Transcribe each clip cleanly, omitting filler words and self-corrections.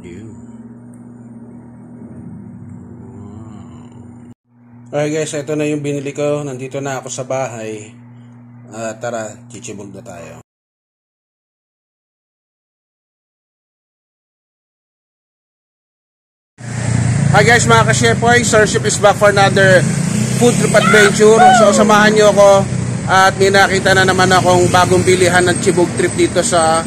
Yun. Okay guys, ito na yung binili ko. Nandito na ako sa bahay. Tara, chichibog na tayo. Hi guys mga ka-Shepoy, Sir Ship is back for another food trip adventure. So samahan nyo ako at may nakita na naman akong bagong bilihan ng chibog trip dito sa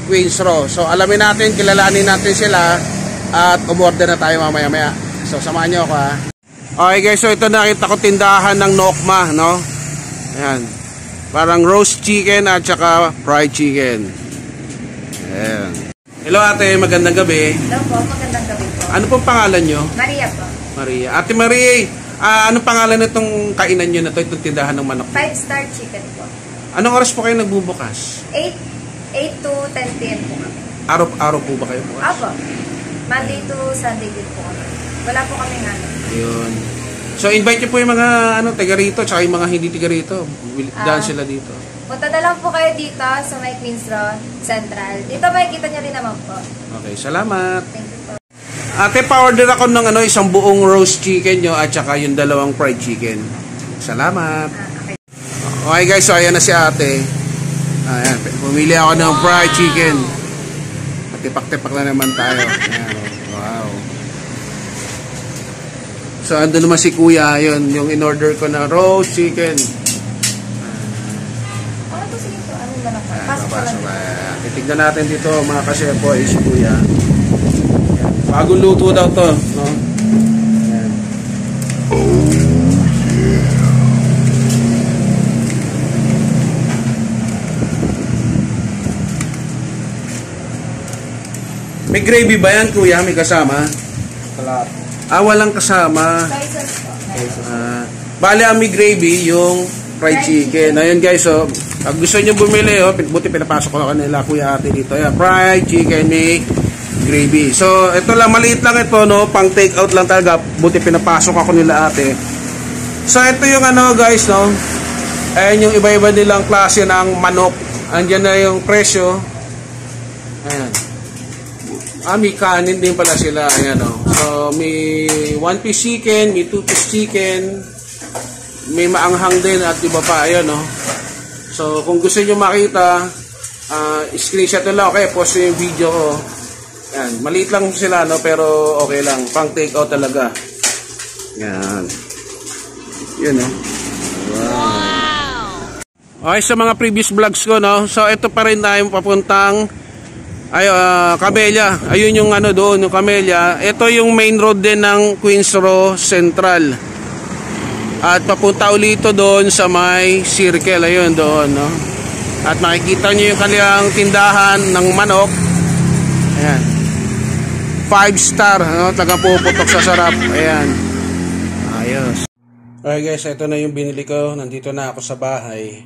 Queens Row. So alamin natin, kilalanin natin sila at umorder na tayo mamaya-maya. So samahan nyo ako ha. Okay guys, so ito nakita ko tindahan ng Nokma, no? Ayan. Parang roast chicken at saka fried chicken. Ayan. Hello ate, magandang gabi. Hello po, magandang gabi po. Ano pong pangalan nyo? Maria po. Maria. Ate Maria, anong pangalan nitong kainan nyo na to, itong tindahan ng manok? 5-star chicken po. Anong oras po kayo nagbubukas? 8 to 10 p.m. po kami. Araw-araw po ba kayo bukas? Apo. Monday to Sunday din po kami. Wala po kami nga. Yun. So invite nyo po yung mga taga rito, tsaka yung mga hindi taga rito. Daan sila dito. Punta na lang po kayo dito sa may Queens Row Central. Dito makikita nyo rin naman po. Okay, salamat. Thank you po. Ate, pa-order ako ng isang buong roast chicken nyo at saka yung dalawang fried chicken. Salamat. Okay. Okay guys, so ayan na si ate. Ayan, pumili ako ng fried chicken. At tipak-tipak na naman tayo. Ayan, wow. So andun naman si kuya, yun, yung in-order ko na roast chicken. Ano po sige po? Ano na lang po? Pasok po lang. Titignan natin dito mga ka-Shepoy, si kuya. Bagong luto daw to, no? Ayan. Oh, yeah. May gravy ba yan, kuya? May kasama? Wala. Walang kasama. Soy sauce po. Bale, ang may gravy, yung fried chicken. Ayun guys, so, pag gusto nyo bumili, buti pinapasok ko kanila, kuya ate dito. Ayan, fried chicken, may gravy. So, ito lang, maliit lang ito, no? Pang take out lang talaga. Buti pinapasok ako nila ate. So, ito yung guys, no? Ayan yung iba-iba nilang klase ng manok. Andyan na yung presyo. Ayan. May kanin din pala sila. Ayan, no? So, may 1-piece chicken, may 2-piece chicken, may maanghang din at iba pa. Ayan, no? So, kung gusto nyo makita, screenshot nyo lang. Okay, post yung video ko. Yan, maliit lang sila, no, pero okay lang, pang take out talaga. Yan. Yun, no. Wow. Okay, sa mga previous vlogs ko, no. So ito pa rin tayo papuntang Camellia. Ayun yung doon, yung Camellia. Ito yung main road din ng Queens Row Central. At papunta ulit doon sa may circle, ayun doon, no. At makikita niyo yung kanilang tindahan ng manok. Ayan. 5-star, no? Talagang puputok sa sarap. Ayan. Ayos. Okay guys, ito na yung binili ko. Nandito na ako sa bahay.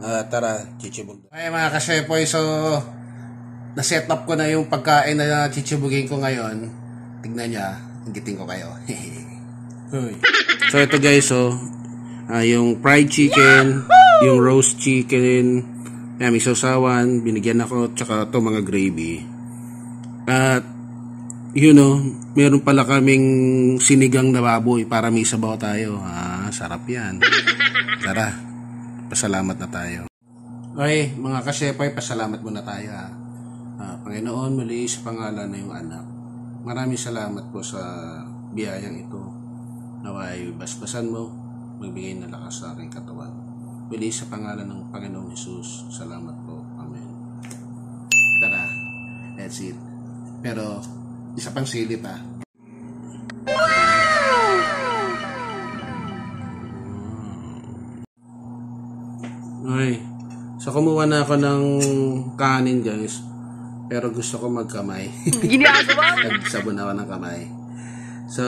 Tara, chichibog. Okay mga ka-Shepoy, so na-set up ko na yung pagkain na chichibugin ko ngayon. Tignan niya, hinggitin ko kayo. So ito guys, so yung fried chicken, yung roast chicken, may sausawan, binigyan ako, tsaka ito mga gravy. At meron pala kaming sinigang na baboy para may sabaw tayo. Sarap yan. Tara, pasalamat na tayo. Okay, mga ka-Shepoy, pasalamat muna tayo. Panginoon, muli sa pangalan na yung anak. Maraming salamat po sa biyayang ito. Naway, basbasan mo, magbigay na lakas sa aking katawan. Muli sa pangalan ng Panginoong Jesus, salamat po. Amen. Tara, that's it. Pero, isa pang silip Okay. So kumuha na ako ng kanin guys. Pero gusto ko magkamay. Nagsabon ako ng kamay. So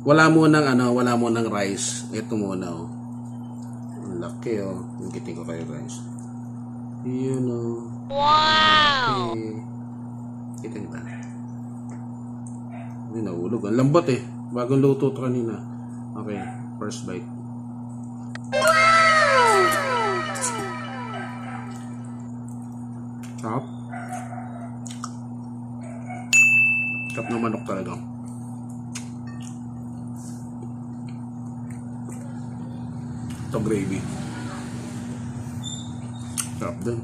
wala mo ng rice. Ito muna Ang laki Hinggitin ko kayo guys. Wow! Okay. Kita nyo ba? Nahulog. Ang lambot Bagong luto ito kanina. Okay. First bite. Wow! Sarap. Sarap ng manok talaga. Ito gravy. Sarap din.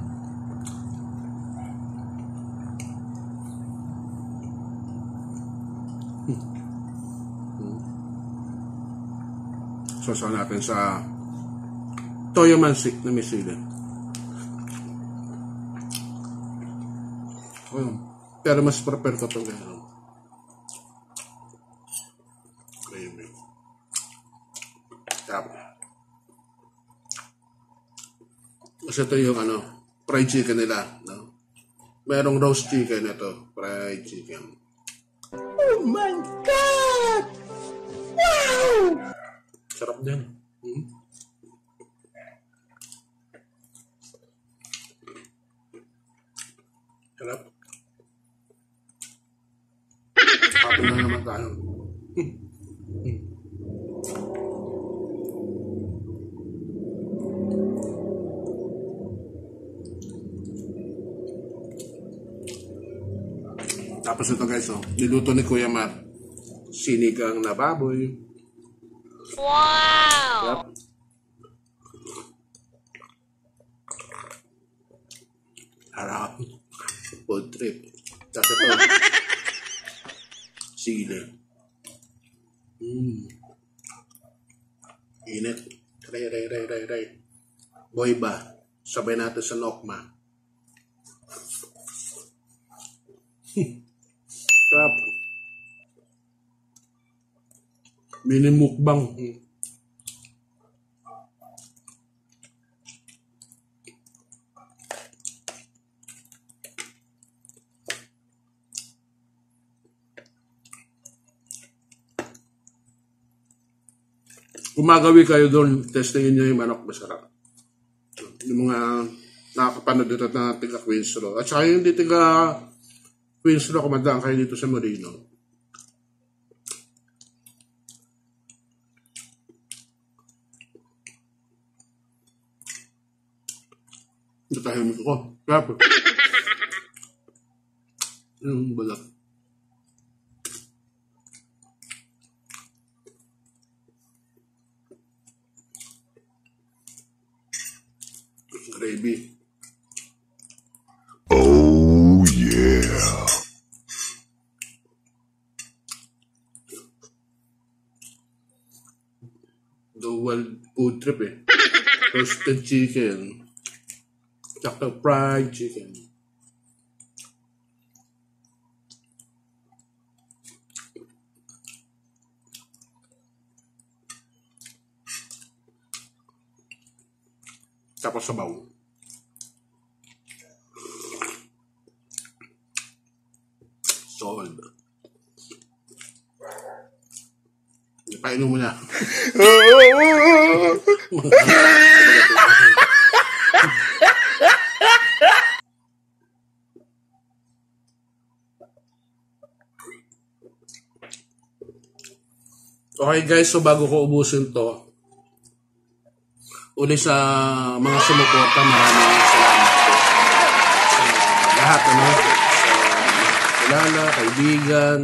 Sausaw natin sa toyo mansik na may sili. Pero mas prepare ko itong gano'n. Gravy. Tapos. Kasi ito yung fried chicken nila. No? Merong roast chicken ito. Fried chicken. Oh my God! Wow! Sarap din. Sarap. Kapag na naman tayo. Tapos ito guys, niluto ni Kuya Mar. Sinigang na baboy. Wow! Yep. Harap. Food trip. Tapos ito. Sili. Init. Ray. Boy ba? Sabay natin sa nokma. Sarap. Mini mukbang. Gumagawi kayo doon, testingin nyo yung manok, masarap. Yung mga nakakapanood dito na tiga Queensrow. At saka yung di tiga Queensrow, kumadaan kayo dito sa Marino. Natahimik ko. Grabe. Yung balat. Gravy. Oh yeah. Dual food trip eh. Roasted chicken. Tsaka fried chicken. Tapos sabaw. Sold. Painom mo na. Okay guys, so bago ko ubusin to, uli sa mga sumuporta, maraming salamat po sa lahat, sa kilala, kaibigan,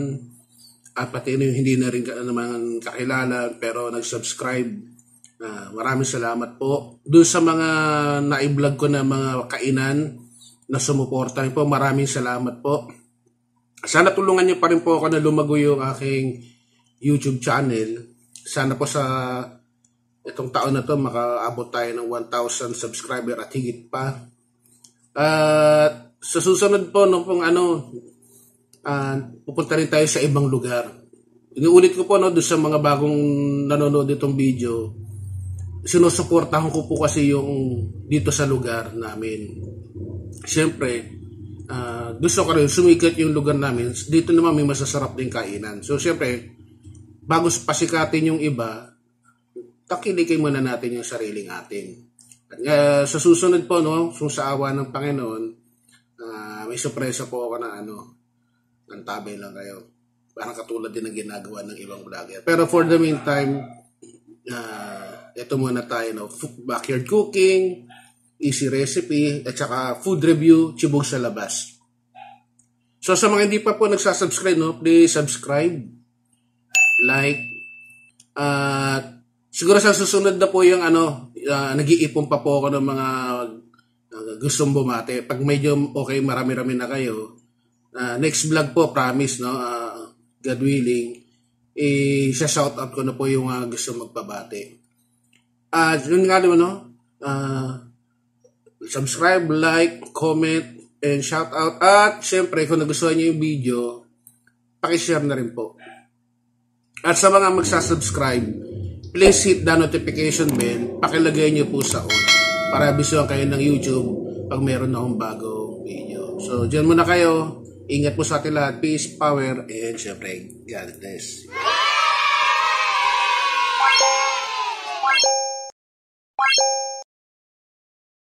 at pati yung hindi na rin naman kakilala pero nag-subscribe. Maraming salamat po. Doon sa mga na-vlog ko na mga kainan na sumuporta po, maraming salamat po. Sana tulungan niyo pa rin po ako na lumago yung aking YouTube channel. Sana po sa itong taon na to makaabot tayo ng 1,000 subscriber at higit pa. At sa susunod po pupunta rin tayo sa ibang lugar. Inuulit ko po doon sa mga bagong nanonood itong video. Sinusuportahan ko po kasi yung dito sa lugar namin. Siyempre, gusto ko rin sumikat yung lugar namin. Dito naman may masasarap din kainan. So siyempre, bago pasikatin yung iba, takilikin muna natin yung sariling atin. At sa susunod po, kung sa awa ng Panginoon, may sorpresa po ako na nantabay lang kayo. Parang katulad din ng ginagawa ng ibang vlogger. Pero for the meantime, ito muna tayo, backyard cooking, easy recipe, at saka food review, chibog sa labas. So sa mga hindi pa po nagsasubscribe, no, please subscribe, like, at siguro sa susunod na po yung nag-iipon pa po ako ng mga gustong bumati. Pag medyo okay, marami-rami na kayo, next vlog po, promise, no, God willing, i-shout out ko na po yung gusto magpabati. At yun nga naman, no, subscribe, like, comment, and shout out. At syempre, kung nagustuhan niyo yung video, pakishare na rin po. At sa mga magsasubscribe, please hit the notification bell, pakilagay niyo po sa on para bisuhan kayo ng YouTube pag meron na akong bagong video. So, dyan muna kayo. Ingat po sa atin lahat. Peace, power, and syempre, God bless.